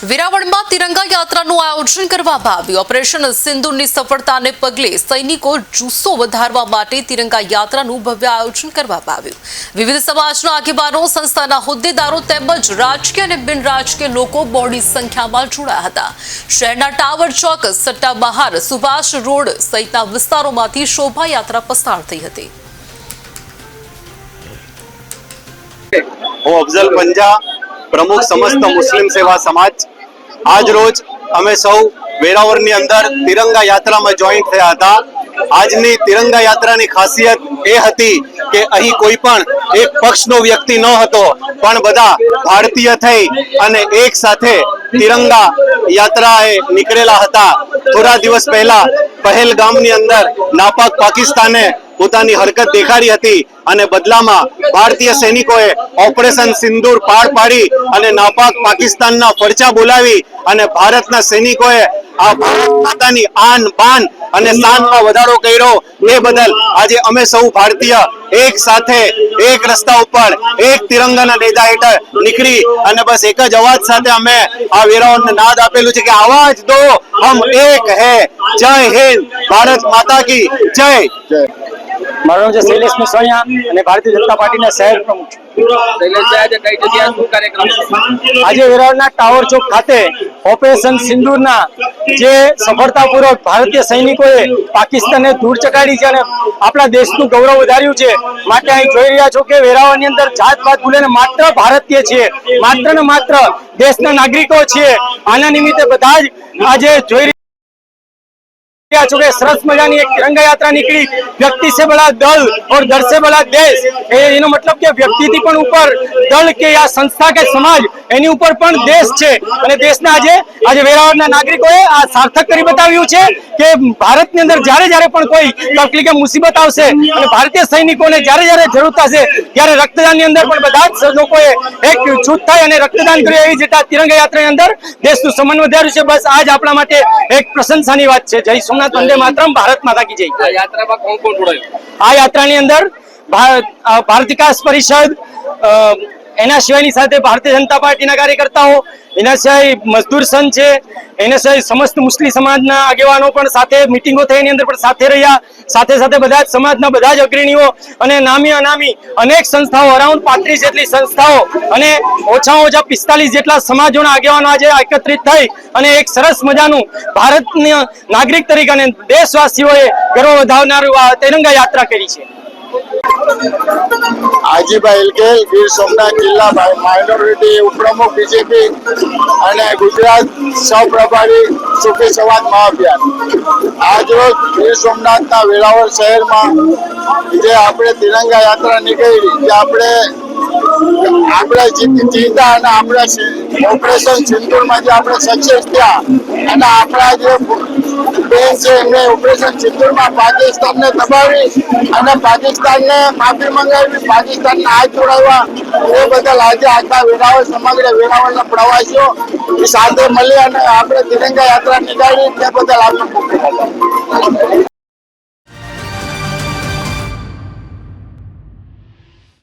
વેરાવળમાં તિરંગા યાત્રાનું આયોજન કરવામાં આવ્યું। ઓપરેશન સિંદૂરની સફળતાને પગલે સૈનિકો જુસ્સો વધારવા માટે તિરંગા યાત્રાનું ભવ્ય આયોજન કરવામાં આવ્યું। વિવિધ સમાજના આગેવાનો, સંસ્થાના હોદ્દેદારો તેમજ રાજકીય અને બિન રાજકીય લોકો મોટી સંખ્યામાં જોડાયા હતા। શહેરના ટાવર ચોક, સટ્ટા બહાર, સુભાષ રોડ સહિતના વિસ્તારોમાંથી શોભાયાત્રા પસાર થઈ હતી। હું અફઝલ પંજા, प्रमुख समस्त मुस्लिम सेवा समाज आज रोज अमे सौ वेरावळनी अंदर तिरंगा यात्रा में जॉइंट थया हता। आजनी तिरंगा यात्रा की खासियत ए हती के अहीं कोई पण एक पक्षनो व्यक्ति न हतो, पण बधा भारतीय थई अने एक साथे तिरंगा यात्राए निकळेला हता। थोड़ा दिवस पहला पहलगामनी अंदर नापाक पाकिस्ताने પોતાની હરકત દેખાડી હતી અને બદલામાં ભારતીય સૈનિકોએ ઓપરેશન સિંદૂર પાર પાડી અને નાપાક પાકિસ્તાનના ફરચા બોલાવી અને ભારતના સૈનિકોએ આ ભારત માતાની આન બાન અને શાનમાં વધારો કર્યો। એ બદલ આજે અમે સૌ ભારતીય એક સાથે એક રસ્તા ઉપર એક તિરંગાના નેજા હેઠળ નીકળી અને બસ એક જ અવાજ સાથે અમે આ વેરાવળને નાદ આપેલું છે કે આવાજ દો હમ એક હે, જય હિન્દ, ભારત માતા की जय। મારું નામ છે શૈલેષ મુસાણિયા અને ભારતીય જનતા પાર્ટીના શહેર પ્રમુખ છું। આજે વેરાવળના ટાવર ચોક ખાતે ઓપરેશન સિંદૂરના જે સફળતાપૂર્વક ભારતીય સૈનિકોએ પાકિસ્તાનને ધૂળ ચકાડી છે અને આપણા દેશનું ગૌરવ વધાર્યું છે, માટે અહીં જોઈ રહ્યા છો કે વેરાવળની અંદર જાતપાત ભૂલીને માત્ર ભારતીય છીએ, માત્ર ને માત્ર દેશના નાગરિકો છીએ। આના નિમિત્તે બધા જ આજે જોઈ सरस मजानी एक तिरंगा यात्रा निकली। व्यक्ति से बड़ा दल और दल से बड़ा देश, एनो मतलब के व्यक्ति थी पण ऊपर दल के या संस्था के समाज एनी ऊपर पण देश छे अने देशना आज वेरावळना नागरिकोए आ सार्थक करी बताव्युं छे के भारतनी अंदर ज्यारे ज्यारे पण कोई तकलीफ के मुसीबत आवशे अने भारतीय सैनिकोने ज्यारे ज्यारे जरूरत हशे त्यारे रक्तदाननी अंदर पण बधा ज लोकोए एक छूट थाय अने रक्तदान करे एवी जेटा तिरंगा यात्रानी अंदर देशनुं सम्मान વધાર્યું છે। बस आज आपणा माटे एक प्रशंसानी વાત છે। जय सोमनाथ, वंदे मातरम, भारत माता की जय। यात्रा में कौन कौन जोड़ाયું? आ यात्रा अंदर भारत विकास परिषद, एना सिवायनी साथे भारतीय जनता पार्टीना कार्यकर्ताओ, एना सिवाय मजदूर संघ छे, एना सिवाय समस्त मुस्लिम समाजना आगेवानो पण साथे मीटिंगो थई एनी अंदर पण साथे रह्या। साथे साथे બધા જ સમાજના બધા જ અગ્રણીઓ અને નામી અનામી અનેક સંસ્થાઓ, અરાઉન્ડ 35 જેટલી સંસ્થાઓ અને ઓછામાં ઓછા 45 જેટલા સમાજોના આગેવાનો આજે એકત્રિત થઈ અને એક સરસ મજાનું ભારતના નાગરિક તરીકે અને દેશવાસીઓએ ગર્વ વધારનારું આ તિરંગા યાત્રા કરી છે। આજીભાઈ એલકેલ, ગીર સોમનાથ જિલ્લા માઇનોરિટી ઉપપ્રમુખ બીજેપી અને ગુજરાત સહપ્રભારી સુફી સમાજ મહાઅભિયાન। આજરોજ ગીર સોમનાથના વેરાવળ શહેરમાં જે આપણે તિરંગા યાત્રા નીકળી, જે આપણે જીતા અને આપણા ઓપરેશન સિંદૂરમાં જે આપણે સક્સેસ થયા અને આપણા જે બેન છે એમને ઓપરેશન સિંદૂરમાં પાકિસ્તાનને દબાવી અને પાકિસ્તાનને માફી મંગાવી, પાકિસ્તાનને હાથ જોડાવ્યા, એ બદલ આજે આખા વેરાવળ સમગ્ર વેરાવળના પ્રવાસીઓ સાથે મળી અને આપણે તિરંગા યાત્રા નીકાળી તે બદલ આપણે ખૂબ ખૂબ આભાર।